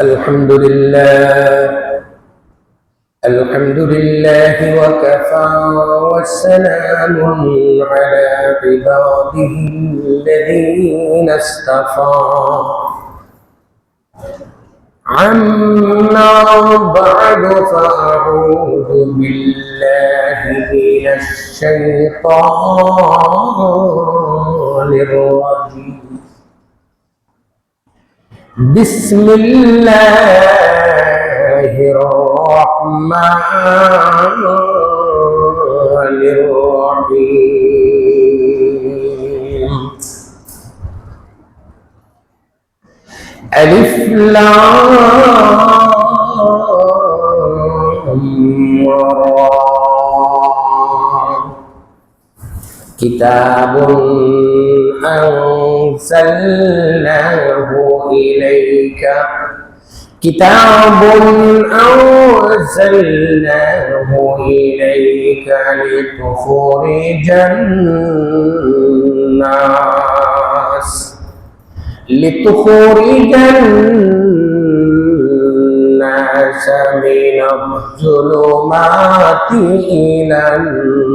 الحمد لله وكفى والسلام على عباده الذين اصطفى عما بعد فأعوذ بالله من الشيطان الرجيم بسم الله الرحمن الرحيم ألف لام را كتاب أنزلناه إليك لتخرج الناس من الظلمات إلى النور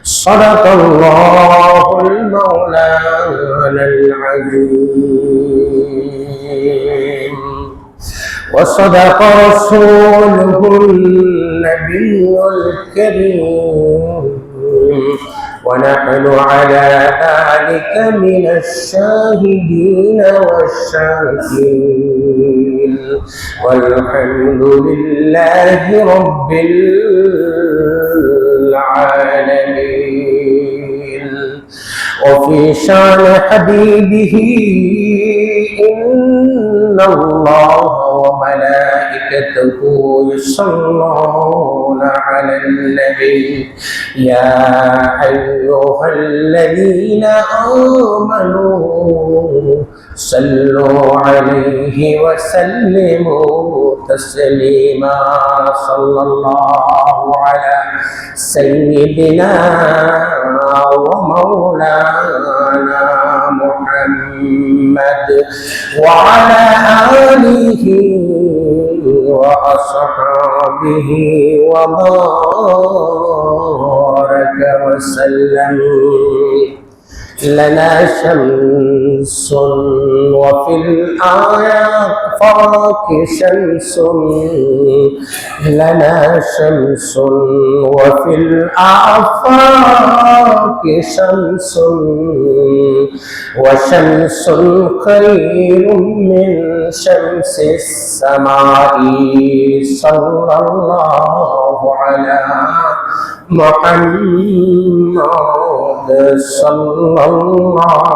صدق الله المولانا العظيم وصدق رسوله النبي الكريم ونحن على ذلك من الشاهدين والشاكرين والحمد لله رب العالمين وفي شان حبيبه إن الله وملائكته يصلون على النبي يا أيها الذين آمنوا صلوا عليه وسلموا تسليما صلى الله على سيدنا ومولانا محمد وعلى آله وأصحابه وبارك وسلم لنا شمس وفي الآفاق شمس لنا شمس وفي الآفاق شمس وشمس خير من شمس السماء صلى الله على محمد صلى الله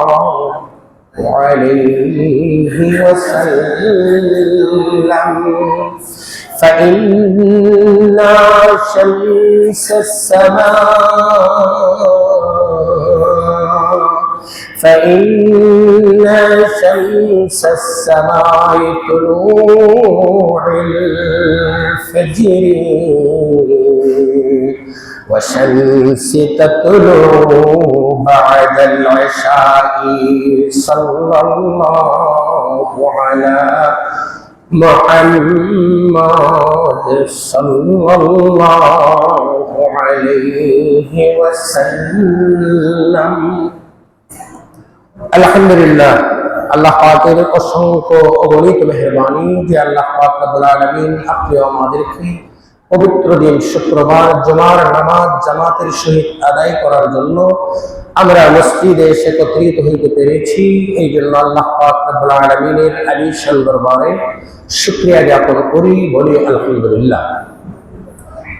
عليه وسلم فإن شمس السماء طلوع الفجر وشمس تطلع بعد العشاء صلى الله على محمد صلى الله عليه وسلم আলহামদুলিল্লাহ আল্লাহ পাকের অসংখ্য অগণিত মেহেরবানি যে আল্লাহ পাক রব্বুল আলামিন আপনি আমাদেরকে পবিত্র দিন শুক্রবার জুমার নামাজ জামাতের সহিত আদায় করার জন্য আমরা মসজিদে এসে একত্রিত হইতে পেরেছি। এই জন্য আল্লাহ পাক রব্বুল আলামিনের আলিশান দরবারে শুকরিয়া জ্ঞাপন করি, বলি আলহামদুলিল্লাহ।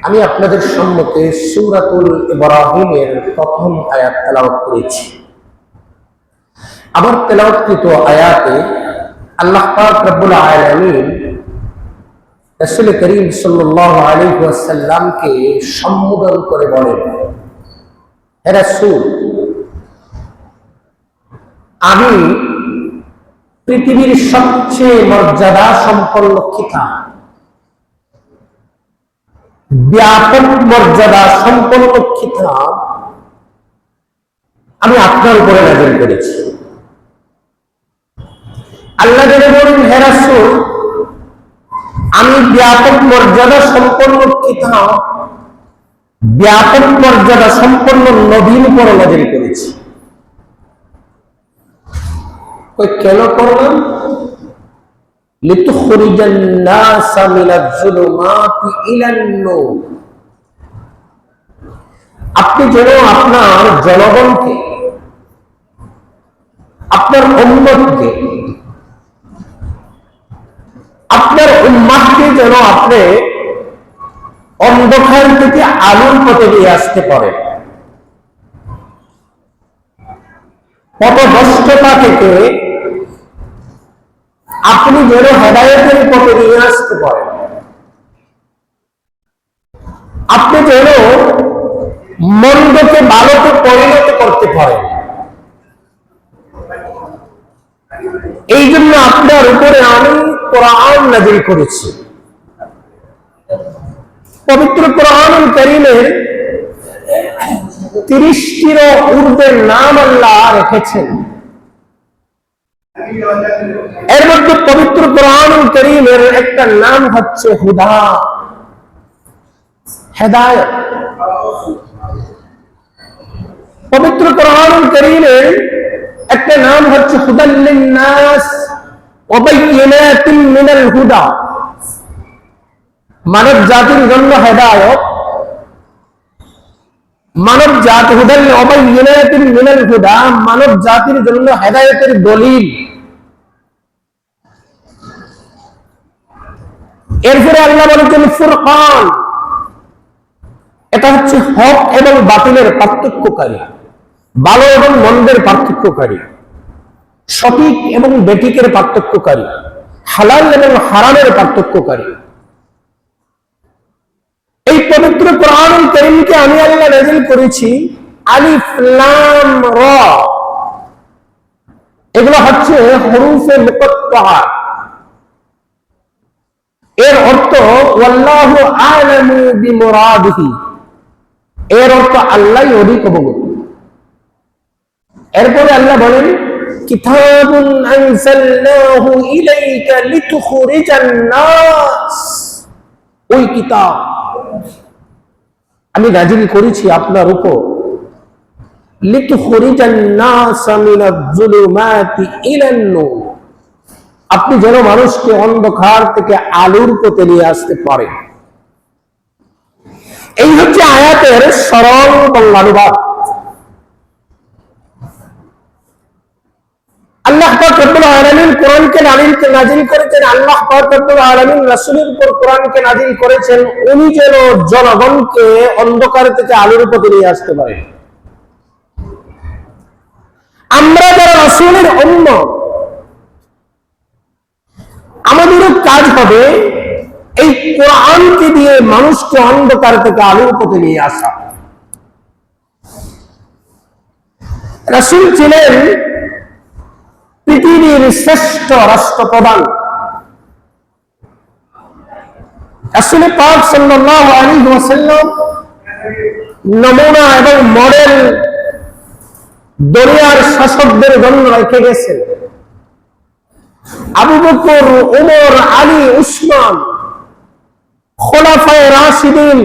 আমি আপনাদের সম্মুখে সূরাতুল ইব্রাহিমের প্রথম আয়াত তেলাওয়াত করেছি। আমার তেলাওয়াতকৃত আয়াতে আল্লাহ পাক রব্বুল আলামিন রাসূল করিম সাল্লাল্লাহু আলাইহি ওয়াসাল্লামকে সম্বোধন করে বলেন, হে রাসূল, আমি পৃথিবীর সবচেয়ে মর্যাদা সম্পন্ন কিতাব, ব্যাপক মর্যাদা সম্পন্ন কিতাব আমি আপনার উপরে নাযিল করেছি। আল্লাহ যদি বলেন, হে রাসূল, আমি ব্যাপক মর্যাদা সম্পন্ন কিতাব, ব্যাপক মর্যাদা সম্পন্ন নবীর উপরে নাযিল করেছি। কেন করলাম? লিতুখরিজান নাসা মিনাজ যুলুমাতি ইলান নূর, আপনি যেন আপনার জনগণকে, আপনার উম্মতকে, আপনার উম্মাহকে যেন আপনি অন্ধকার থেকে আলোর পথে নিয়ে আসতে পারেন, পথভ্রষ্টতা থেকে আপনি যেন হেদায়েতের পথে নিয়ে আসতে পারেন, আপনি যেন মন্দকে ভালোতে পরিণত করতে পারেন। এই জন্য আপনার উপরে আমি কোরআন নাযিল করেছি। পবিত্র কোরআনুল কারীমের 30টিরও ঊর্ধ্বে নাম আল্লাহ রেখেছেন। এর মধ্যে পবিত্র কোরআনুল কারীমের একটা নাম হচ্ছে হুদা, হেদায়েত। পবিত্র কোরআনুল কারীমের একটা নাম হচ্ছে হুদাল লিন-নাস ওয়া বায়্যিনাতিন মিনাল হুদা, মানব জাতির জন্য হেদায়েত। মানব জাতি হুদাল ওয়া বায়্যিনাতিন মিনাল হুদা, মানব জাতির জন্য হেদায়েতের দলিল। এরপরে আল্লাহ বলেছেন ফুরকান, এটা হচ্ছে হক এবং বাতিলের পার্থক্যকারী, ভালো এবং মন্দের পার্থক্যকারী, সঠিক এবং বেঠিকের পার্থক্যকারী, হালাল এবং হারামের পার্থক্যকারী। এই পবিত্র কোরআনুল কারীমকে আমি আল্লাহ নাযিল করেছি আলিফ লাম র, এগুলো হচ্ছে হুরুফে মুকাত্তাআ। এর অর্থ ওয়াল্লাহু আ'লামু বিমুরাদিহি, এর অর্থ আল্লাহই অধিক অবগত। এরপরে আল্লাহ বলেন কিতাবুন আনজালনাহু ইলাইকা লিতুখরিজান নাস, ওই কিতাব আমি নাযিল করেছি আপনার উপর, লিতুখরিজান নাস মিনাজ যুলুমাতি ইলান নূর, আপনি যেন মানুষকে অন্ধকার থেকে আলোর পথে নিয়ে আসতে পারেন। এই হচ্ছে আয়াতের সরল বাংলানুবাদ। আল্লাহ পাক রব্বুল আলামিন কোরআনকে নাযিল করেছেন, আল্লাহ পাক রব্বুল আলামিন রাসূলের উপর কোরআনকে নাযিল করেছেন, উনি যেন জনগণকে অন্ধকার থেকে আলোর পথে নিয়ে আসতে পারেন। আমরা যারা রাসূলের উম্মত, আমাদেরও কাজ হবে এই কোরআনকে দিয়ে মানুষকে অন্ধকার থেকে আলোর পথে নিয়ে আসা। রাসূল ছিলেন পৃথিবীর শ্রেষ্ঠ রাষ্ট্রপ্রধান। রাসূল পাক সাল্লাল্লাহু আলাইহি ওয়াসাল্লাম নমুনা এবং মডেল দুনিয়ার শাসকদের জন্য রেখে গেছেন। আবু বকর, ওমর, আলী, উসমান, খোলাফায়ে রাশিদিন,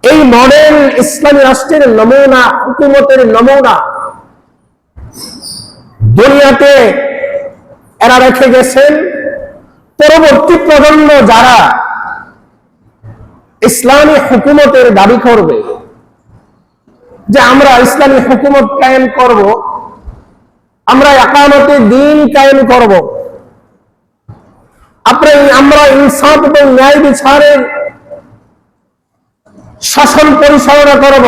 এই মডেল ইসলামী রাষ্ট্রের নমুনা, হুকুমতের নমুনা দুনিয়াতে এরা রেখে গেছেন। পরবর্তী প্রজন্ম যারা ইসলামী হুকুমতের দাবি করবে যে আমরা ইসলামী হুকুমত কায়েম করব, আমরা ইকামতে দ্বীন কায়েম করব, আমরা ইনসাফ এবং ন্যায় বিচারের শাসন পরিচালনা করব,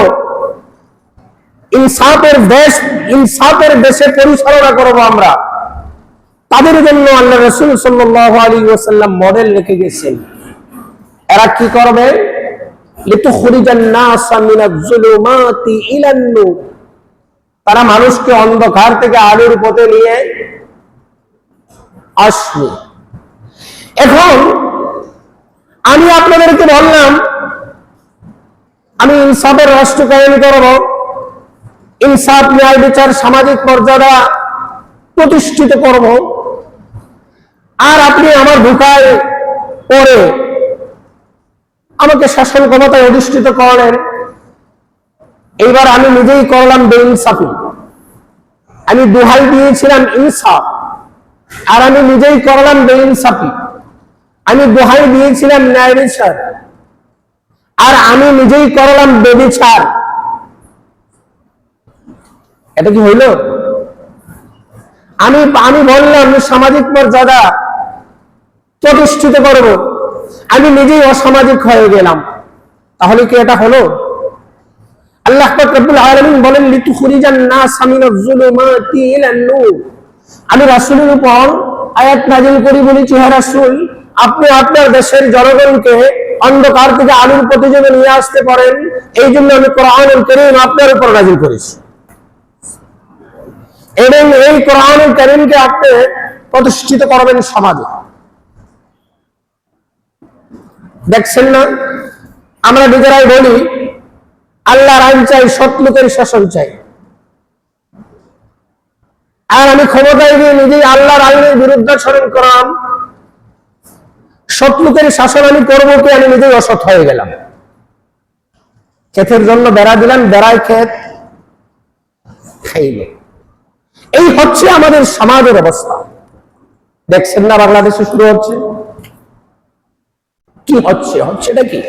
ইনসাফের দেশে পরিচালনা করব আমরা, তাদের জন্য আল্লাহ রাসূল সাল্লাল্লাহু আলাইহি ওয়াসাল্লাম মডেল রেখে গেছেন। এরা কি করবে? লিতুখরিজান নাসা মিনাজ যুলুমাতি ইলান নূর, তারা মানুষকে অন্ধকার থেকে আলোর পথে নিয়ে আসবে। এখন আমি আপনাদেরকে বললাম আমি ইনসাফের রাষ্ট্র কায়েম করব, ইনসাফ, ন্যায়, বিচার, সামাজিক মর্যাদা প্রতিষ্ঠিত করব, আর আপনি আমার ধোঁকায় পড়ে আমাকে শাসন ক্ষমতায় অধিষ্ঠিত করলেন। এইবার আমি নিজেই করলাম বেইনসাফি। আমি দোহাই দিয়েছিলাম ইনসাফ, আর আমি নিজেই করলাম বেইনসাফি। আমি দোহাই দিয়েছিলাম ন্যায় বিচার, আর আমি নিজেই করলাম বেবিচার। এটা কি হইল? আমি বললাম সামাজিক মর্যাদা প্রতিষ্ঠিত করব, আমি নিজেই অসামাজিক হয়ে গেলাম। তাহলে কি এটা হলো? আল্লাহ পাক রব্বুল আলামিন বলেন, লিতুখরিজান নাস মিনাজ যুলুমাতি ইলান নূর। আমি রাসূলের উপর আয়াত নাযিল করি, বলেছি, হে রাসূল, আপনি আপনার দেশের জনগণকে অন্ধকার থেকে আলোর পথে যেন নিয়ে আসতে পারেন, এই জন্য আমি কোরআনুল কারীম আপনার উপর নাযিল করেছি। এবং এই কোরআনুল কারীমকে আপনি প্রতিষ্ঠিত করবেন সমাজে। দেখছেন না, আমরা নিজেরাই বলি আল্লাহর আইন চাই, সৎ লোকের শাসন চাই, আর আমি ক্ষমতায় গিয়ে নিজেই আল্লাহর আইনের বিরুদ্ধাচরণ করলাম। সৎ লোকের শাসন আমি করবো কি? আমি নিজেই অসৎ হয়ে গেলাম। ক্ষেতের জন্য বেড়া দিলাম, বেড়ায় ক্ষেত খাইলে। এই হচ্ছে আমাদের সমাজের অবস্থা। দেখছেন না বাংলাদেশে শুরু হচ্ছে কি হচ্ছে? হচ্ছেটা কি?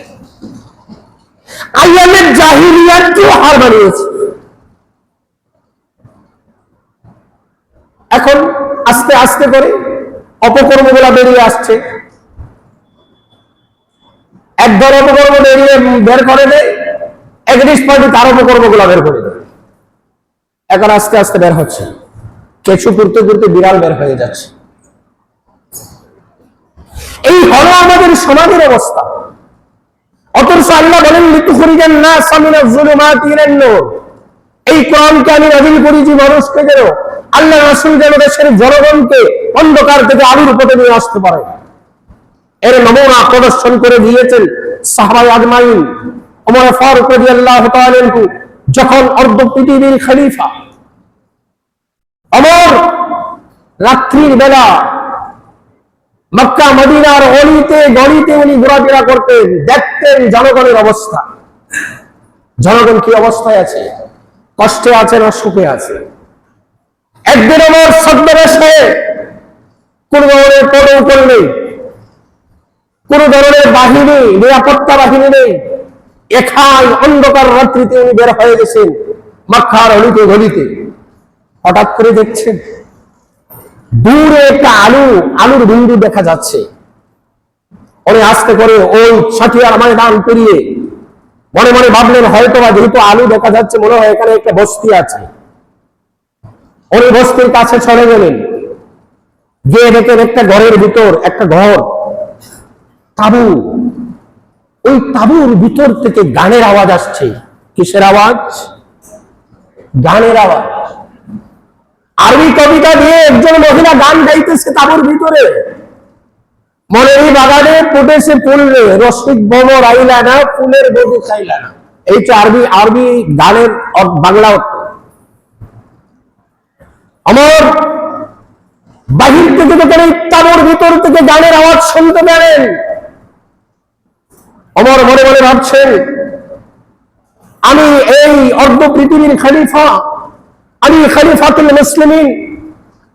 আইয়ামের জাহিলিয়াতকেও হার মানিয়েছে। এখন আস্তে আস্তে করে অপকর্মগুলা বেরিয়ে আসছে। একদল অপকর্ম বের করে দেয়, এগনিস্ট পার্টি তার অপকর্মগুলা বের করে দেয়। এখন আস্তে আস্তে বের হচ্ছে, কেঁচু করতে করতে বিড়াল বের হয়ে যাচ্ছে। এই হলো আমাদের সমাজের অবস্থা। অথচ আল্লাহ বলেন, লিতুখরিজান নাস মিনাজ যুলুমাতি ইলান নূর। এই কোরআনকে আমি নাযিল করেছি মানুষকে যেন, আল্লাহ রাসূল যেন দেশের জনগণকে অন্ধকার থেকে আলোর পথে নিয়ে আসতে পারে। এর নমুনা প্রদর্শন করে দিয়েছেন সাহাবায়ে আজমাইন। ওমর ফারুক রাদিয়াল্লাহু তাআলা আনহু যখন অর্ধ পৃথিবীর খলিফা, ওমর রাত্রির বেলা মক্কা মদিনার অলিতে গলিতে উনি ঘোরাফেরা করতেন, দেখতেন জনগণের অবস্থা। জনগণ কি অবস্থায় আছে? কষ্টে আছে না সুখে আছে? একদিন ওমর ছদ্মবেশে, কোন ধরনের প্রটোকল নেই, কোন ধরনের বাহিনী, নিরাপত্তা বাহিনী নেই, একাই অন্ধকার রাত্রিতে উনি বের হয়ে গেছেন মক্কার অলিতে গলিতে। হঠাৎ করে দেখছেন দূরে একটা আলুর বিন্দু দেখা যাচ্ছে। উনি আস্তে করে ওই সাথিয়ার ময়দান পেরিয়ে মনে মনে ভাবলেন, হয়তো বা যেহেতু আলু দেখা যাচ্ছে, মনে হয় এখানে একটা বস্তি আছে। উনি বস্তির কাছে চলে গেলেন, গিয়ে দেখেন একটা ঘরের ভিতর একটা ঘর, তাবু। ওই তাবুর ভিতর থেকে গানের আওয়াজ আসছে। কিসের আওয়াজ? গানের আওয়াজ। আরবি কবিতা দিয়ে একজন মহিলা গান গাইতেছে তাবুর ভিতরে। মনের বাগানে ফুটেছে ফুল রে, রসিক ভ্রমর আইলা না, ফুলের বধু খাইলা না। এই তো আরবি গানের বাংলা অর্থ। আমার বাহির থেকে যখন এই তাবুর ভিতর থেকে গানের আওয়াজ শুনতে পেলেন, ওমর মনে মনে ভাবছেন, আমি এই অর্ধ পৃথিবীর খলিফা, আমি খলিফাতুল মুসলিমিন,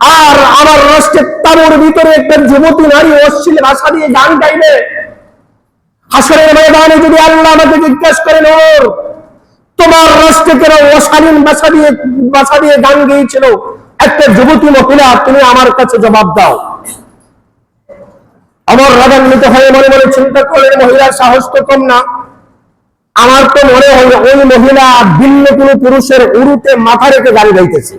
আর আমার রাষ্ট্রের তাবুর ভিতরে একটা যুবতী নারী অশ্লীল ভাষা দিয়ে গান গাইবে। হাসরের ময়দানে যদি আল্লাহ আমাকে জিজ্ঞাসা করেন, ওমর তোমার রাষ্ট্রে কেন অশালীন ভাষা দিয়ে গান গেয়েছিল একটা যুবতী মহিলা, তুমি আমার কাছে জবাব দাও। আমার রাগান্বিত হয়ে মনে মনে চিন্তা করলেন, মহিলার সাহস তো কম না। আমার তো মনে হয় ওই মহিলা ভিন্ন কোন পুরুষের উরুতে মাথা রেখে গান গাইতেছে।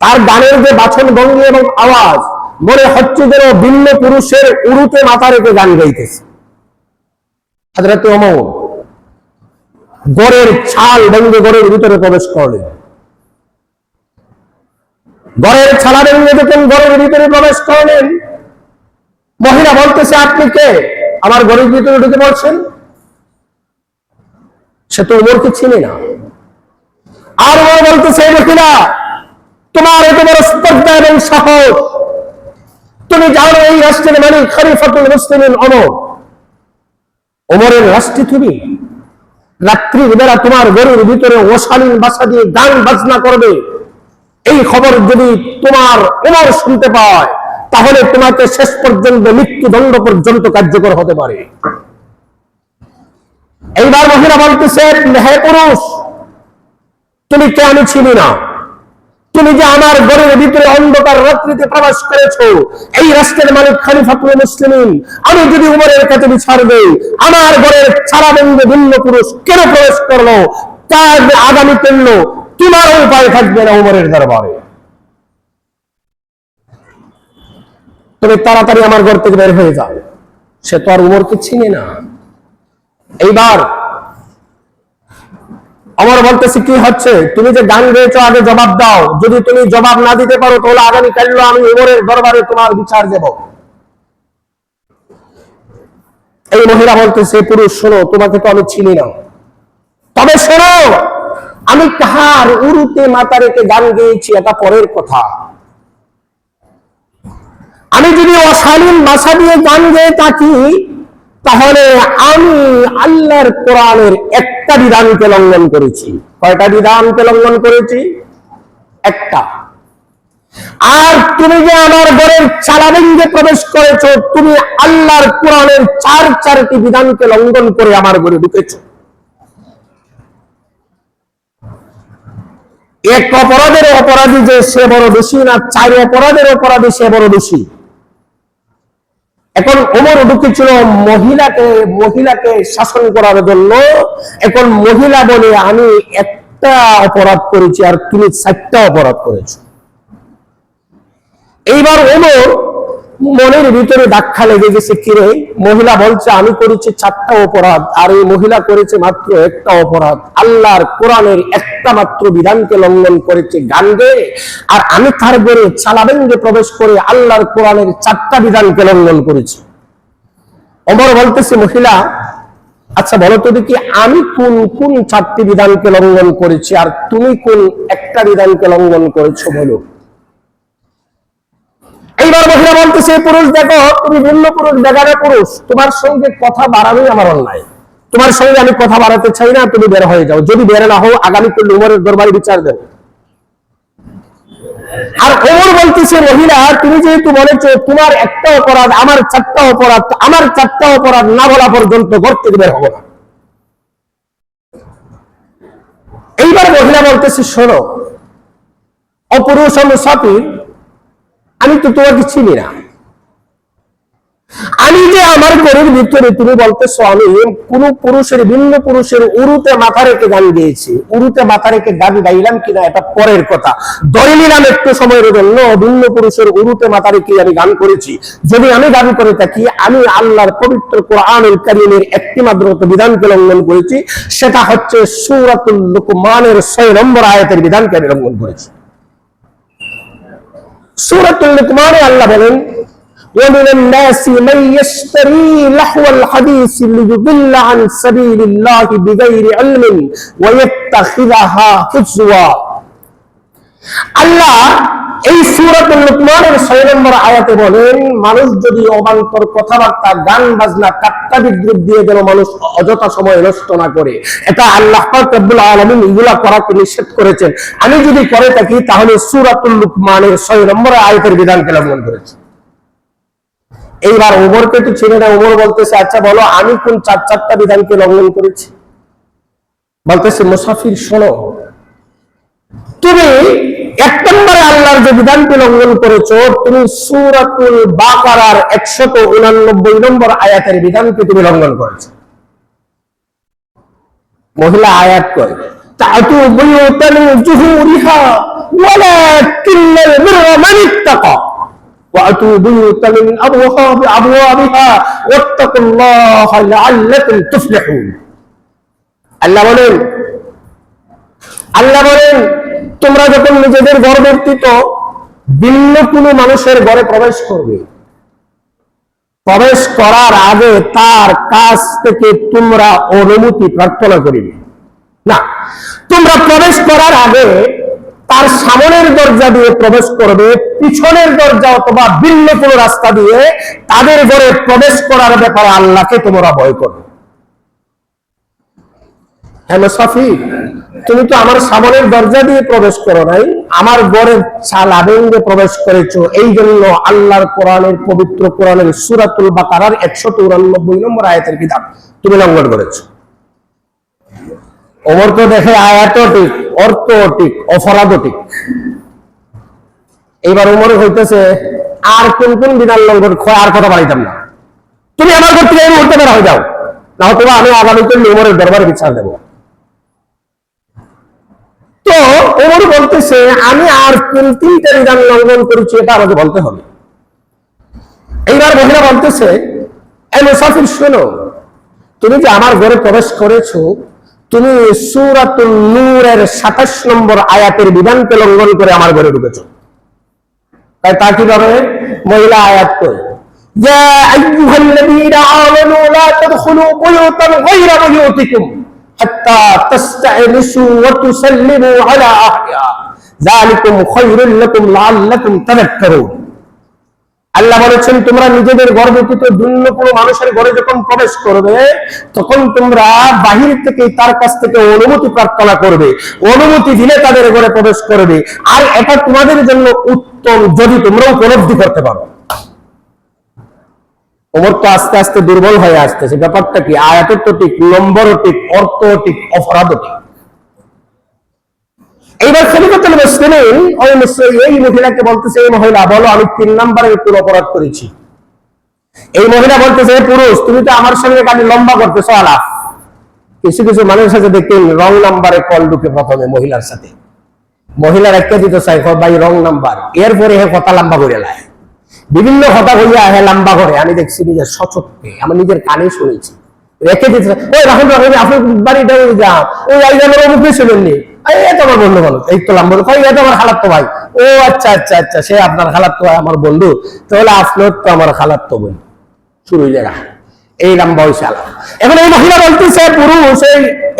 তার গানের যে বাচন ভঙ্গি এবং আওয়াজ, মনে হচ্ছে যেন ভিন্ন পুরুষের উরুতে মাথা রেখে গান গাইতেছে। হযরত ওমর গড়ের ছাল ভেঙে গড়ের ভিতরে প্রবেশ করলেন। গড়ের ছালা ভেঙে যখন গড়ের ভিতরে প্রবেশ করলেন, মহিলা বলতেছে, আপনি কে? আমার ঘরের ভিতরে ঢুকে পড়ছেন। সে তো ওমরকে চিনে না। আর ও বলতেছে মহিলা, তোমার এত বড় স্পর্ধা এবং সাহস, তুমি জানো এই রাষ্ট্রের মালিক খলিফাতুল মুসলিমিন ওমর, ওমরের রাষ্ট্রে তুমি রাত্রির বেলা তোমার গরুর ভিতরে অশালীন ভাষা দিয়ে গান বাজনা করবে, এই খবর যদি তোমার ওমর শুনতে পায় তাহলে তোমাকে শেষ পর্যন্ত মৃত্যুদণ্ড পর্যন্ত কার্যকর হতে পারে। এইবার মহিলা বলতেছে, হে পুরুষ, তুমি কে? আমি চিনি না। তুমি যে আমার ঘরের ভিতরে অন্ধকার রাত্রিতে প্রবেশ করেছো, এই রাষ্ট্রের মালিক খলিফাতুল মুসলিমিন, আমি যদি উমরের কাছে বিচার দেই, আমার ঘরের ছাড়াবন্ধে ভিন্ন পুরুষ কেন প্রবেশ করলো, তার আগামী করলো, তোমার উপায় থাকবে না উমরের দরবারে। তুমি তাড়াতাড়ি আমার ঘর থেকে বের হয়ে যাও। সে তো আর উমরকে চিনে না। এইবার ওমর বলতেছে, কি হচ্ছে? তুমি যে গান গেয়েছো আগে জবাব দাও। যদি তুমি জবাব না দিতে পারো তাহলে আগামীকাল আমি উমরের দরবারে তোমার বিচার দেব। এই মহিলা বলতেছে, পুরুষ শোনো, তোমাকে তো আমি চিনি না, তবে শোনো, আমি কাহার উরুতে মাথা রেখে গান গেয়েছি এটা পরের কথা। আমি যদি অশালীন ভাষা দিয়ে গান গেয়ে থাকি তাহলে আমি আল্লাহর কোরআনের একটা বিধানকে লঙ্ঘন করেছি। কয়টা বিধানকে লঙ্ঘন করেছি? একটা। আর তুমি যে আমার ঘরের চালাভেঙ্গে প্রবেশ করেছো, তুমি আল্লাহর কোরআনের চারটি বিধানকে লঙ্ঘন করে আমার ঘরে ঢুকেছো। এক অপরাধের অপরাধী যে সে বড় দোষী না, 4 অপরাধের অপরাধী সে বড় দোষী। এখন ওমর ঢুকেছিল মহিলাকে শাসন করার জন্য। এখন মহিলা বলে, আমি একটা অপরাধ করেছি আর তুমি 4টা অপরাধ করেছো। এইবার ওমর মনের ভিতরে ধাক্কা লেগে গেছে, কিরে? মহিলা বলছে আমি করেছি 4টা অপরাধ আর এই মহিলা করেছে মাত্র একটা অপরাধ। আল্লাহর কোরআনের একটা মাত্র বিধানকে লঙ্ঘন করেছে গান গেয়ে, আর আমি তার ঘরে চালাভেঙ্গে প্রবেশ করে আল্লাহর কোরআনের 4টা বিধানকে লঙ্ঘন করেছি। ওমর বলতেছে, মহিলা আচ্ছা বলো তো দেখি, আমি কোন কোন 4টি বিধানকে লঙ্ঘন করেছি আর তুমি কোন একটা বিধানকে লঙ্ঘন করেছো বলো। এইবার মহিলা বলতেছে, পুরুষ দেখো, তুমি ভিন্ন পুরুষ, বেগানা পুরুষ, তোমার সঙ্গে কথা বাড়ানোই আমার অন্যায়, তোমার সঙ্গে আমি কথা বাড়াতে চাই না, তুমি বের হয়ে যাও। যদি বের না হও আগামীকাল উমরের দরবারে বিচার দেব। আর ওমর বলতেছে, মহিলা তুমি যেহেতু বলেছো তোমার একটা অপরাধ, আমার 4টা অপরাধ, আমার 4টা অপরাধ না বলা পর্যন্ত ঘর থেকে বের হবো না। এইবার মহিলা বলতেছে, শোনো অপুরুষ মুসাফির, আমি তো তোমাকে চিনি না। আমি যে আমার ঘরের ভিতরে তুমি বলতেছো আমি কোন পুরুষের ভিন্ন পুরুষের উরুতে মাথা রেখে গান গেয়েছি, উরুতে মাথা রেখে গান গাইলাম কিনা এটা পরের কথা। ধরে নিলাম একটু সময়ের জন্য ভিন্ন পুরুষের উরুতে মাথা রেখে আমি গান করেছি। যদি আমি গান করে থাকি, আমি আল্লাহর পবিত্র কোরআনুল কারীমের একটি মাত্র বিধানকে লঙ্ঘন করেছি, সেটা হচ্ছে সূরাতুল লুকমানের 6 নম্বর আয়াতের বিধানকে আমি লঙ্ঘন করেছি। সূরাতুল লুকমানে আল্লাহ বলেন, ومن الناس من يشتري لهو الحديث ليضل عن سبيل الله بغير علم ويتخذها هزوا। আল্লাহ এই সূরাতুল লুকমানের 6 নম্বর আয়াতে বলেন, মানুষ যদি অবান্তর কথাবার্তা, গান বাজনা, ঠাট্টা বিদ্রুপ দিয়ে যেন মানুষ অযথা সময় নষ্ট না করে, এটা আল্লাহ পাক রব্বুল আলামিন এগুলা করাকে নিষেধ করেছেন। আমি যদি করে থাকি তাহলে সূরাতুল লুকমানের 6 নম্বর আয়াতের বিধানকে লঙ্ঘন করেছি। এইবার ওমরকে তো ছেড়ে না, ওমর বলতেছে, আচ্ছা বলো আমি কোন 4টা বিধানকে লঙ্ঘন করেছি। বলতেছে, মুসাফির শোনো, তুমি 1 নম্বরে আল্লাহর যে বিধানকে লঙ্ঘন করেছো, তুমি সূরাতুল বাকারার 189 নম্বর আয়াতের বিধানকে তুমি লঙ্ঘন করেছো। মহিলা আয়াত করে, তাতু বুয়ুতান জুহুরিহা ওয়ালাকিন্নাল বিররা মান ইত্তাকা وأتوا بيوتا من أبوابها واتقوا الله لعلكم تفلحون। আল্লাহ বলেন তোমরা যখন নিজেদের ঘর ব্যতীত ভিন্ন কোনো মানুষের ঘরে প্রবেশ করবে, প্রবেশ করার আগে তার কাছ থেকে তোমরা অনুমতি প্রার্থনা করিবে। না, তোমরা প্রবেশ করার আগে তার সামনের দরজা দিয়ে প্রবেশ করবে, পিছনের দরজা অথবা ভিন্ন কোনো রাস্তা দিয়ে তাদের ঘরে প্রবেশ করার ব্যাপারে আল্লাহকে তোমরা ভয় করো। হ্যাঁ মুসাফির, তুমি তো আমার সামনের দরজা দিয়ে প্রবেশ করো নাই, আমার ঘরের চালা ভেঙে প্রবেশ করেছো। এই জন্য আল্লাহর কোরআনের, পবিত্র কোরআনের সূরাতুল বাকারার 194 নম্বর আয়াতের কিতাব তুমি লঙ্ঘন করেছো। ওমর তো দেখে আয়াতও ঠিক, অর্থও ঠিক, অপরাধও ঠিক। এইবার ওমর হইতেছে আর কোন কোন বিধান লঙ্ঘন, আর কথা বাড়াইতাম না, তুমি আমার ঘর থেকে এই মুহূর্তে বের হয়ে যাও, না হয়তো আমি আগামীকাল ওমরের দরবারে বিচার দেব। তো ওমর বলতেছে আমি আর কোন তিনটা বিধান লঙ্ঘন করেছি এটা আমাকে বলতে হবে। এইবার মহিলা বলতেছে এই মুসাফির শোনো, তুমি যে আমার ঘরে প্রবেশ করেছো, তুমি সূরাতুন নূরের 27 নম্বর আয়াতের বিধানকে লঙ্ঘন করে আমার ঘরে ঢুকেছো। তাই তা কিভাবে? মহিলা আয়াত কই, ইয়া আইয়ুহাল্লাযীনা আমানু লা তাদখুলু বুয়ুতান গায়রা বুয়ুতিকুম হাত্তা তাসতা'নিসু ওয়া তুসাল্লিমু আলা আহলিহা যালিকুম খায়রুল লাকুম লাআল্লাকুম তাযাক্কারুন। আল্লাহ বলেছেন তোমরা নিজেদের ঘর ব্যতীত ভিন্ন কোনো মানুষের ঘরে যখন প্রবেশ করবে তখন তোমরা বাহির থেকে তার কাছ থেকে অনুমতি প্রার্থনা করবে, অনুমতি দিলে তাদের ঘরে প্রবেশ করবে, আর এটা তোমাদের জন্য উত্তম যদি তোমরা উপলব্ধি করতে পারো। ওমর তো আস্তে আস্তে দুর্বল হয়ে আসতেছে। ব্যাপারটা কি? আয়াতের তো ঠিক, নম্বরও ঠিক, অর্থও ঠিক, অপরাধও ঠিক। এইবার খলিফাতুল মুসলিমিন এই মহিলাকে বলতেছে, এই মহিলা বলো আমি 3 নম্বরের কোন অপরাধ করেছি। এই মহিলা বলতেছে পুরুষ তুমি তো আমার সঙ্গে খালি লম্বা করতেছো আলাপ। কিছু কিছু মানুষের সাথে দেখি রং নাম্বারে কল ঢুকে প্রথমে মহিলার সাথে, মহিলার একটা দিতে চাই ভাই রং নাম্বার, এরপরে হে কথা লম্বা করে লাই, বিভিন্ন কথা হইয়া হে লম্বা করে। আমি দেখছি নিজের সচক্ষে, আমি নিজের কানে শুনেছি। রেখে দিতে ওই রাহুল রাহুল আপনি বাড়িটা যাও, ওই আইজানের অমুকে শুনেননি, এই তো আমার বন্ধু বলো, এই তো লম্বা কই এটা আমার খালাতো ভাই। ও আচ্ছা আচ্ছা আচ্ছা, সে আপনার খালাতো ভাই আমার বন্ধু, তাহলে আপনার তো আমার খালাতো বোন, শুরু হয়ে যায় এই লম্বা হয়েছে আলাপ। এখন এই মহিলা বলতেছে পুরুষ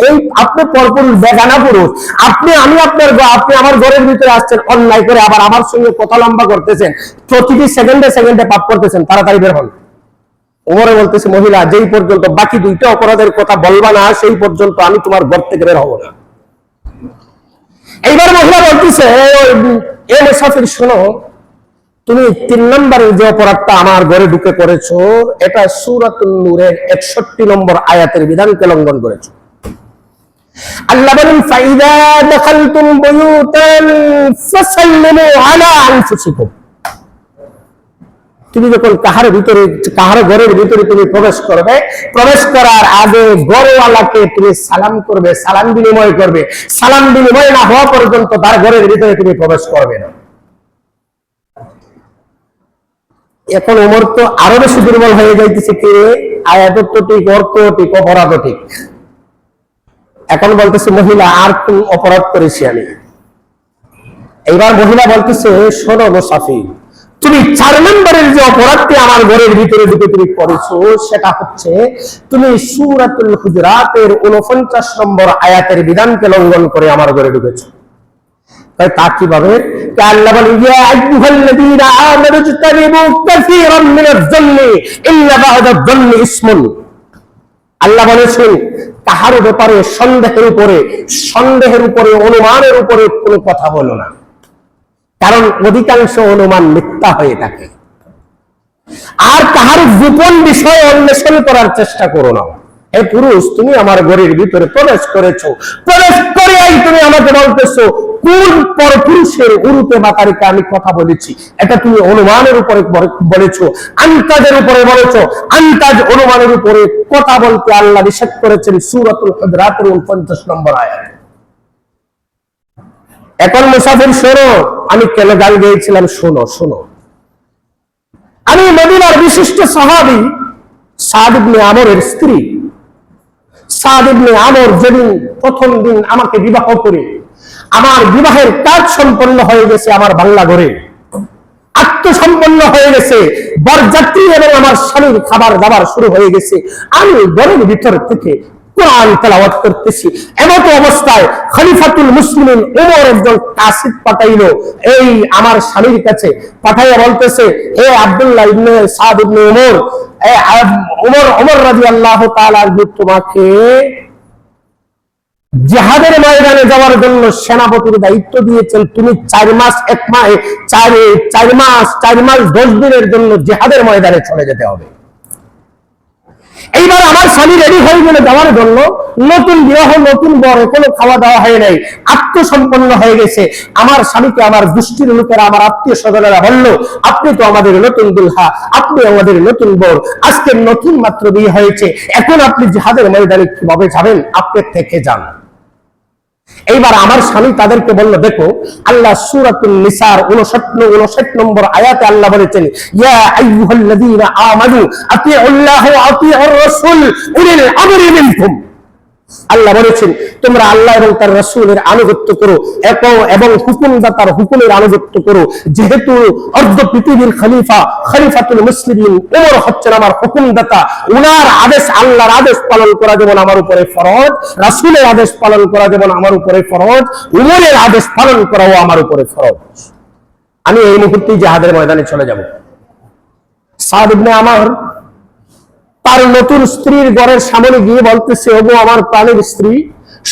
এই আপনি পরপুরুষ, বেগানা পুরুষ, আপনি আমার ঘরের ভিতরে আসছেন অন্যায় করে, আবার আমার সঙ্গে কথা লম্বা করতেছেন, প্রতিটি সেকেন্ডে সেকেন্ডে পাপ করতেছেন, তাড়াতাড়ি বের হন। ওমরে বলতেছে মহিলা যেই পর্যন্ত বাকি 2টা অপরাধের কথা বলবা না সেই পর্যন্ত আমি তোমার ঘর থেকে বের হব না। এইবার মহিলা বলতেছে এ মুসাফির শোনো, তুমি 3 নম্বরের যে অপরাধটা আমার ঘরে ঢুকে করেছো এটা সূরাতুন নূরের 61 নম্বর আয়াতের বিধানকে লঙ্ঘন করেছো। আল্লাহ বলেন ফাইদা দাখালতুম বুয়ুতান ফাসাল্লিমু আলা আনফুসিকুম, তুমি যখন কাহার ঘরের ভিতরে তুমি প্রবেশ করবে, প্রবেশ করার আগে ঘরওয়ালাকে তুমি সালাম করবে, সালাম বিনিময় করবে। সালাম বিনিময় না হওয়া পর্যন্ত তার ঘরের ভিতরে তুমি প্রবেশ করবে না। এখন ওমর তো আরো বেশি দুর্বল হয়ে যাইতেছে, কি আয়াত তো ঠিক, অর্থ ঠিক, অপরাধ ঠিক। এখন বলতেছে মহিলা আর কোন অপরাধ করেছি আমি? এইবার মহিলা বলতেছে শোনো মুসাফির, তুমি 4 নম্বরের যে অপরাধটি আমার ঘরের ভিতরে ঢুকে তুমি করেছো সেটা হচ্ছে তুমি সূরাতুল হুজুরাতের 49 নম্বর আয়াতের বিধানকে লঙ্ঘন করে আমার ঘরে ঢুকেছো। তাই তা কিভাবে? আল্লাহ বলেন ইয়া আইয়ুহাল্লাযীনা আমানু ইজতানিবু কাসীরাম মিনাজ-যন্নি ইন্না বা'দাজ-যন্নি ইসমুন। আল্লাহ বলেছেন কাহার ব্যাপারে সন্দেহের উপরে অনুমানের উপরে কোনো কথা বলো না, কারণ অধিকাংশ অনুমান মিথ্যা হয়ে থাকে। আর কাহার গোপন বিষয় অন্বেষণ করার চেষ্টা করো না। হে পুরুষ তুমি আমার ঘরের ভিতরে প্রবেশ করেছো, প্রবেশ করেই তুমি আমাকে বলতেছো কোন পরপুরুষের উরুতে বাতারিকা আমি কথা বলেছি, এটা তুমি অনুমানের উপরে বলেছো, আন্তাজের উপরে বলেছো। আন্তাজ অনুমানের উপরে কথা বলতে আল্লাহ নিষেধ করেছেন সূরাতুল হুজুরাতের 49 নম্বর আয়াত। এখন মুসাফির শোনো, আমি কেন গান গেয়েছিলাম শোনো শোনো। আমি মদিনার বিশিষ্ট সাহাবী সাদ ইবনে আমরের স্ত্রী। সাদ ইবনে আমর যেদিন প্রথম দিন আমাকে বিবাহ করে, আমার বিবাহের কাজ সম্পন্ন হয়ে গেছে, আমার বাংলা ঘরে আত্মসম্পন্ন হয়ে গেছে, বরযাত্রী এবং আমার স্বামীর খাবার দাবার শুরু হয়ে গেছে, আমি ঘরের ভিতর থেকে কোরআন তেলাওয়াত করতেছি। এমত অবস্থায় খলিফাতুল মুসলিমিন ওমর একজন কাসিদ পাঠাইলো এই আমার স্বামীর কাছে, পাঠাইয়া বলতেছে, হে আব্দুল্লাহ ইবনে সাদ ইবনে ওমর রাদিয়াল্লাহু তাআলা তোমাকে জিহাদের ময়দানে যাওয়ার জন্য সেনাপতির দায়িত্ব দিয়েছেন। তুমি 4 মাস 10 দিনের জন্য জিহাদের ময়দানে চলে যেতে হবে। এইবার আমার স্বামী রেডি হয়ে গেলে যাওয়ার জন্য, নতুন বিবাহ, নতুন বর, কোনো খাওয়া দাওয়া হয় নাই, আত্মসম্পন্ন হয়ে গেছে। আমার স্বামীকে আমার গোষ্ঠীর লোকেরা, আমার আত্মীয় স্বজনেরা বলল, আপনি তো আমাদের নতুন দুলহা, আপনি আমাদের নতুন বর, আজকে নতুন মাত্র বিয়ে হয়েছে, এখন আপনি জিহাদের ময়দানে কিভাবে যাবেন? আপনি থেকে যান। এইবার আমার স্বামী তাদেরকে বলল, দেখো আল্লাহ সূরাতুন নিসার 59 নম্বর আয়াতে আল্লাহ বলেছেন, ইয়া আইয়ুহাল্লাযীনা আমানু আতিউল্লাহ ওয়া আতিউর রাসূল উলিল আমরি মিনকুম। আল্লাহ বলেছেন তোমরা আল্লাহ এবং তার রাসূলের আনুগত্য করো এবং হুকুমদাতার হুকুমের আনুগত্য করো। যেহেতু অর্ধ পৃথিবীর খলিফাতুল মুসলিমিন ওমর হচ্ছেন আমার হুকুমদাতা, উনার আদেশ, আল্লাহর আদেশ পালন করা যেমন আমার উপরে ফরজ, রাসূলের আদেশ পালন করা যেমন আমার উপরে ফরজ, উমরের আদেশ পালন করাও আমার উপরে ফরজ। আমি এই মুহূর্তে জিহাদের ময়দানে চলে যাব। সাদ ইবনে আমর তার নতুন স্ত্রীর ঘরের সামনে গিয়ে বলতেছে, ওগো আমার প্রাণের স্ত্রী,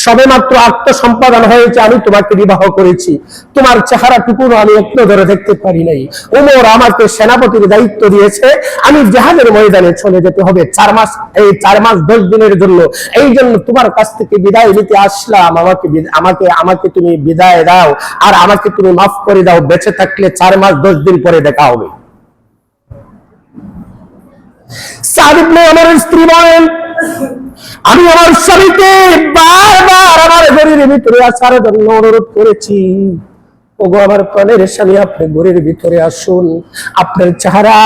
সবেমাত্র আত্মসম্পাদন হয়েছে, আমি তোমাকে বিবাহ করেছি, তোমার চেহারাটুকু আমি একটু ধরে দেখতে পারি নাই। ওমর আমাকে সেনাপতির দায়িত্ব দিয়েছে, আমি জিহাদের ময়দানে চলে যেতে হবে 4 মাস 10 দিনের জন্য। এই জন্য তোমার কাছ থেকে বিদায় নিতে আসলাম। আমাকে তুমি বিদায় দাও, আর আমাকে তুমি মাফ করে দাও। বেঁচে থাকলে 4 মাস 10 দিন পরে দেখা হবে। সাদ ইবনে ওমরের স্ত্রী বলেন, আমি আমার স্বামীকে বারবার আমার ঘরের ভিতরে আসার জন্য অনুরোধ করেছি। ওগো আমার প্রাণের স্বামী, আপনি ঘরের ভিতরে আসুন, আপনার চেহারা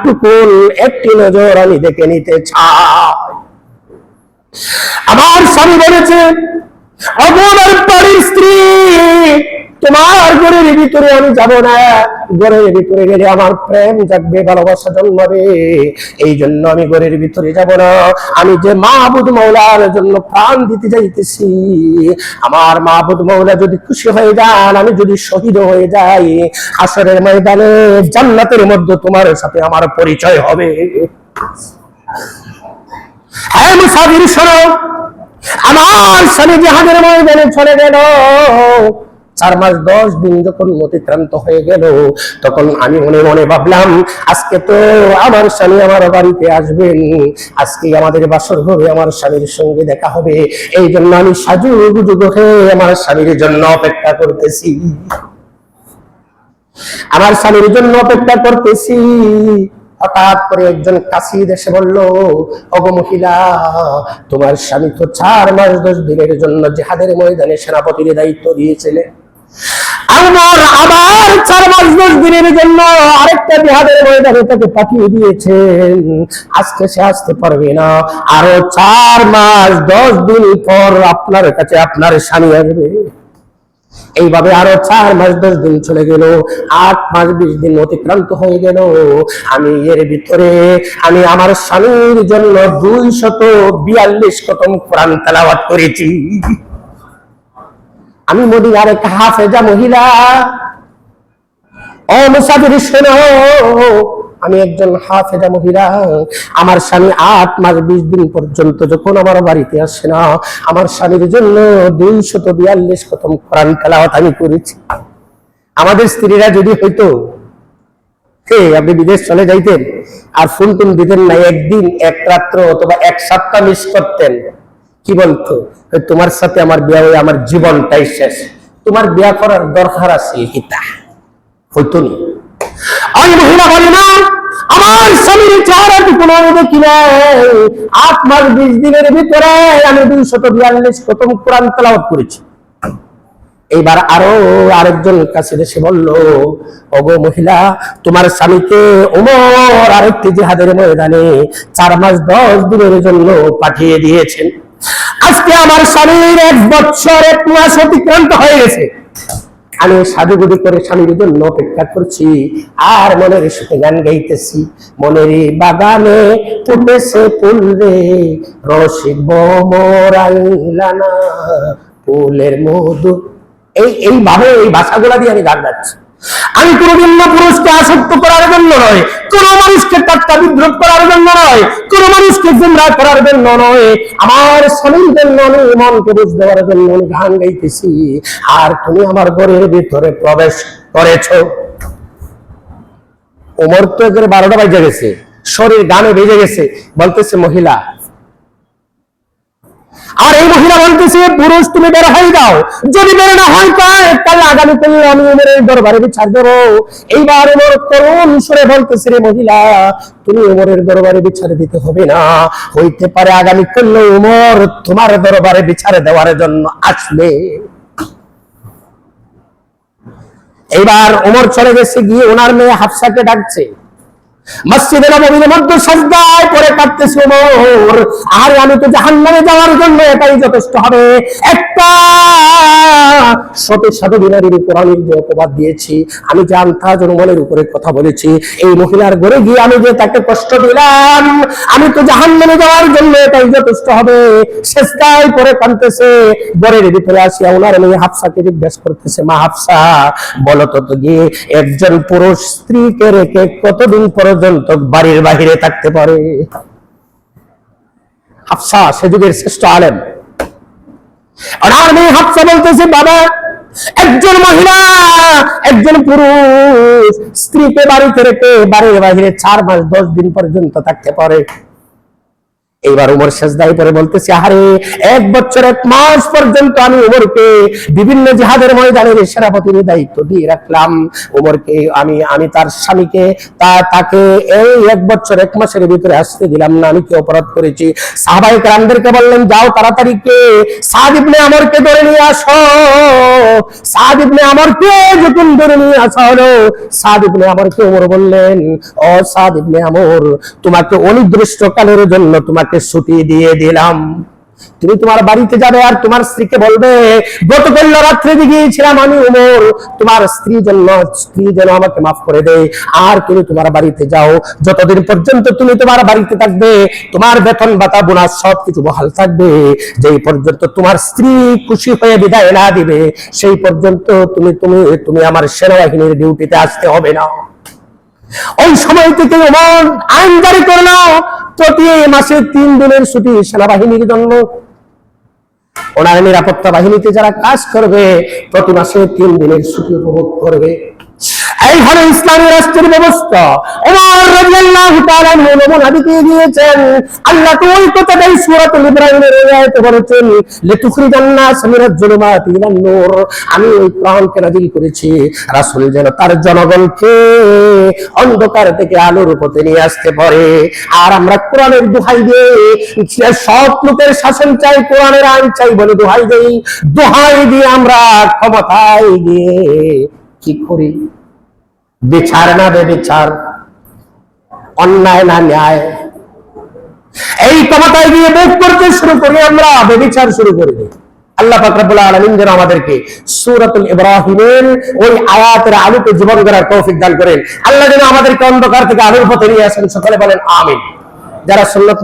টুকুন একটি নজর আমি দেখে নিতে চাই। আমার স্বামী বলেছে, ওগো আমার প্রাণের স্ত্রী, তোমার ঘরের ভিতরে আমি যাব না। ঘরের ভিতরে গেলে আমার প্রেম জাগবে, ভালোবাসা জন্মাবে, এই জন্য আমি ঘরের ভিতরে যাব না। আমি যে মাহবুদ মৌলার জন্য প্রাণ দিতে যাইতেছি, আমার মাহবুদ মৌলা যদি খুশি হয়ে যান, আমি যদি শহীদ হয়ে যাই, হাসরের ময়দানে জান্নাতের মধ্যে তোমার সাথে আমার পরিচয় হবে। হ্যাঁ মুসাফির শোনো, আমার স্বামী জিহাদের ময়দানে চলে গেল। 4 মাস 10 দিন যখন অতিক্রান্ত হয়ে গেল, তখন আমি মনে মনে ভাবলাম, আজকে তো আমার স্বামী আমার বাড়িতে আসবেন, আজকে আমাদের বাসর হবে, আমার স্বামীর সঙ্গে দেখা হবে। এই জন্য আমি সাজুগুজু হয়ে আমার স্বামীর জন্য অপেক্ষা করতেছি, আমার স্বামীর জন্য অপেক্ষা করতেছি। হঠাৎ করে একজন কাসিদ এসে বলল, ওগো মহিলা, তোমার স্বামী তো 4 মাস 10 দিনের জন্য জিহাদের ময়দানে সেনাপতির দায়িত্ব দিয়েছিলেন। আবার 4 মাস 10 দিনের জন্য আরেকটা জিহাদের ময়দানে তাকে পাঠিয়ে দিয়েছেন। আজকে সে আসতে পারবে না, আরো 4 মাস 10 দিন পর আপনার কাছে আপনার স্বামী আসবে। এইভাবে আরো 4 মাস 10 দিন চলে গেল, 8 মাস 20 দিন অতিক্রান্ত হয়ে গেল। আমি এর ভিতরে আমি আমার স্বামীর জন্য 242 খতম কোরআন তেলাওয়াত করেছি। আমি মদিনার এক হাফেজা মহিলা। ও মুসাফির শোনো, আমি একজন হাফেজা মহিলা। আমার স্বামী 8 মাস 20 দিন পর্যন্ত যখন আমার বাড়িতে আসে না, আমার স্বামীর জন্য 242 খতম কোরআন তেলাওয়াত আমি করেছি। আমাদের স্ত্রীরা যদি হইতো, আপনি বিদেশ চলে যাইতেন আর ফোন টোন দিতেন না, একদিন এক রাত্র অথবা 1 সপ্তাহ মিস করতেন, কি বলতো, তোমার সাথে আমার বিয়ে হয়ে আমার জীবনটাই শেষ, তোমার বিয়ে করার দরকার আছে কিতা, হইতো নি। আমি মহিলা বলি না, আমার স্বামীর চেহারাটুকু আমি দেখি নাই। 8 মাস 20 দিনের ভিতরে আমি 242 খতম কোরআন তেলাওয়াত করেছি। এইবার আরো আরেকজন কাছে এসে বলল, ওগো মহিলা, তোমার স্বামীকে ওমর আরেকটি জিহাদের ময়দানে 4 মাস 10 দিনের জন্য পাঠিয়ে দিয়েছেন। আজকে আমার স্বামীর 1 বছর 1 মাস অতিক্রান্ত হয়ে গেছে। আমি সাজুগুজু করে স্বামীর জন্য অপেক্ষা করছি আর মনের সুখে গান গাইতেছি। মনের বাগানে ফুটেছে ফুল রে, রসিক মোরাইলানা ফুলের মধু। এইভাবে এই ভাষাগুলা দিয়ে আমি গান গাচ্ছি। আমি কোনদিন না পুরুষকে আসক্ত করার জন্য নয়, কোন মানুষকে টাটকা বিদ্রোহ করার জন্য নয়, কোন মানুষকে গুমরাহ করার জন্য নয়, আমার স্বামীর জন্য আমি মনকে বুঝ দেওয়ার জন্য আমি গান গাইতেছি। আর তুমি আমার ঘরের ভিতরে প্রবেশ করেছো। ওমর তো 12টা বাজে গেছে, শরীর গানে বেজে গেছে, বলতেছে মহিলা। আর এই মহিলা বলতেছে পুরুষ তুমি বের হয়ে যাও, যদি বের না হয় তাহলে আগামীকাল আমি ওমরের দরবারে বিচার দেবো। এইবার ওমর করুণ সুরে বলতেছে রে মহিলা, তুমি ওমরের দরবারে বিচার দিতে হবে না, হইতে পারে আগামীকাল ওমর তোমার দরবারে বিচার দেওয়ার জন্য আসবে। এইবার ওমর চলে গেছে, গিয়ে ওনার মেয়ে হাফসাকে ডাকছে। মসজিদে নববীর মধ্যে সাজদায় পড়ে কাঁদতেছে ওমর, আরে আমি তো জাহান্নামে যাওয়ার জন্য এটাই যথেষ্ট হবে। একটা শত দিনারের উপর আমি যে অপবাদ দিয়েছি, আমি যে আন্তাজ অনুমানের উপরে কথা বলেছি, এই মহিলার ঘরে গিয়ে আমি যে তাকে কষ্ট দিলাম, আমি তো জাহান্নামে যাওয়ার জন্য এটাই যথেষ্ট হবে। সাজদায় পড়ে কাঁদতেছে। ঘরের ভিতরে আসিয়া ওনার মেয়ে হাফসাকে জিজ্ঞেস করতেছে, মা হাফসা বলো তো গিয়ে একজন পুরুষ স্ত্রীকে রেখে কতদিন পর্যন্ত বাড়ির বাহিরে থাকতে পারে? হাফসা সে যুগের শ্রেষ্ঠ আলেম। আর মেয়ে হাফসা বলতেছে, বাবা একজন মহিলা, একজন পুরুষ স্ত্রীকে বাড়িতে রেখে বাড়ির বাহিরে 4 মাস 10 দিন পর্যন্ত থাকতে পারে। এইবার উমর সেজদায় পড়ে বলতেছে, আরে 1 বছর 1 মাস পর্যন্ত আমি উমরকে বিভিন্ন জিহাদের ময়দানের সেনাপতির দায়িত্ব দিয়ে রাখলাম। উমরকে আমি তার স্বামীকে তাকে এই 1 বছর 1 মাসের ভিতরে আসতে দিলাম না। আমি কি অপরাধ করেছি? সাহাবায়ে কেরামদেরকে বললেন, যাও তাড়াতাড়ি কে সাদ ইবনে আমরকে ধরে নিয়ে আসো। সাদ ইবনে আমরকে যখন ধরে নিয়ে আসা হলো, সাদ ইবনে আমরকে উমর বললেন, ও সাদ ইবনে আমর, তোমাকে অনির্দিষ্টকালের জন্য তোমাকে ছুটি দিয়ে দিলাম। তুমি তোমার বাড়িতে যাবে আর তোমার স্ত্রীকে বলবে, গতকাল রাত্রে গিয়েছিলাম আমি উমর, তোমার স্ত্রী যেন আমাকে মাফ করে দেয়। আর তুমি তোমার বাড়িতে যাও, যতদিন পর্যন্ত তুমি তোমার বাড়িতে থাকবে তোমার বেতন ভাতা বোনাস সবকিছু বহাল থাকবে। যেই পর্যন্ত তোমার স্ত্রী খুশি হয়ে বিদায় না দিবে, সেই পর্যন্ত তুমি আমার সেনাবাহিনীর ডিউটিতে আসতে হবে না। ওই সময় থেকে ওমর আইন জারি করলো, প্রতি মাসে 3 দিনের ছুটি সেনাবাহিনীর জন্য। ওনার নিরাপত্তা বাহিনীতে যারা কাজ করবে প্রতি মাসে 3 দিনের ছুটি উপভোগ করবে। এই হলো ইসলামী রাষ্ট্রের ব্যবস্থা। ওমর রাদিয়াল্লাহু তাআলা নমুনা দিয়ে দিয়েছেন। আল্লাহ তো ওই কথাটাই সূরাতুল ইব্রাহিমের আয়াতে বলেছেন, লিতুখরিজান নাস মিনাজ জুলুমাতি ইলান নূর। আমি এই কোরআনকে নাযিল করেছি রাসূল যেন তার জনগণকে অন্ধকার থেকে আলোর পথে নিয়ে আসতে পারে। আর আমরা কোরআনের দোহাই দিয়ে সব লোকের শাসন চাই, কোরআনের আইন চাই বলে দোহাই দেই। দোহাই দিয়ে আমরা ক্ষমতায় গিয়ে কি করি? বিচার না বেবিচার, অন্যায় না ন্যায়, এই ক্ষমতায় গিয়ে ভোগ করতে শুরু করি, আমরা বেবিচার শুরু করে দিই। আল্লাহ পাক রব্বুল আলামিন যেন আমাদেরকে সূরাতুল ইব্রাহিমের ওই আয়াতের আলোকে জীবন গড়ার তৌফিক দান করেন। আল্লাহ যেন আমাদেরকে অন্ধকার থেকে আলোর পথে নিয়ে আসেন। সকলে বলেন আমিন। যারা সুন্নাত